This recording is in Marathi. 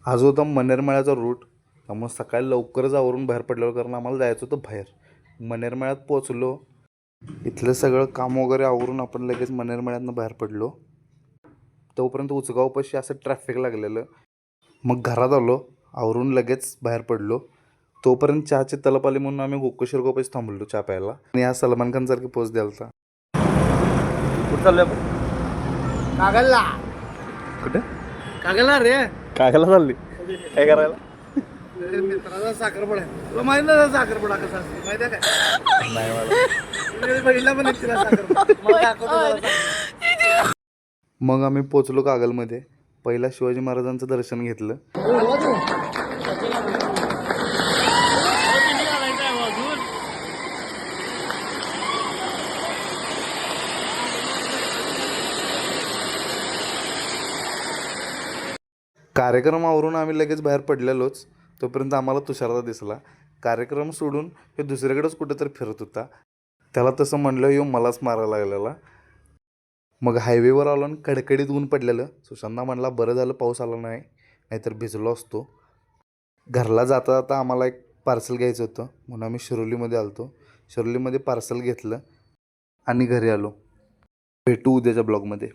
आज होता मनेरमेळ्याचा रूट. त्यामुळे सकाळी लवकरच आवरून बाहेर पडल्यावर, कारण आम्हाला जायचं होतं बाहेर. मनेरमेळ्यात पोचलो. इथलं सगळं काम वगैरे आवरून आपण लगेच मनेरमेळ्यातनं बाहेर पडलो. तोपर्यंत उचगावपाशी असं ट्रॅफिक लागलेलं. मग घरात आलो, आवरून लगेच बाहेर पडलो. तोपर्यंत चहाची तलप आली म्हणून आम्ही गोकुळ थांबलो चहा प्यायला. आणि या सलमान खान सारखी पोच द्यालता. कुठं चाललोय आपण? कागलला. कुठे? कागलला रे. कागलला चालली? काय करायला? मित्राचा साखरपुडा आहे. तुला माहिती ना साखरपुडा कसा असतो, माहिती आहे काय? नाही मला. बघितला पण एक तिला साखरपुडा. मग आम्ही पोचलो कागलमध्ये. पहिला शिवाजी महाराजांचं दर्शन घेतलं. कार्यक्रम आवरून आम्ही लगेच बाहेर पडलेलोच. तोपर्यंत आम्हाला तुषारदा दिसला. कार्यक्रम सोडून हे दुसरीकडेच कुठेतरी फिरत होता. त्याला तसं म्हणलं येऊ मलाच मारायला लागलेला. मग हायवेवर आलो आणि कडकडीत ऊन पडलेलं. सुशांतला म्हणला बरं झालं पाऊस आला नाही, नाहीतर भिजलो असतो. घरला जाता जाता आम्हाला एक पार्सल घ्यायचं होतं म्हणून आम्ही शिरोलीमध्ये आलो. शिरोलीमध्ये पार्सल घेतलं आणि घरी आलो. भेटू उद्याच्या ब्लॉगमध्ये.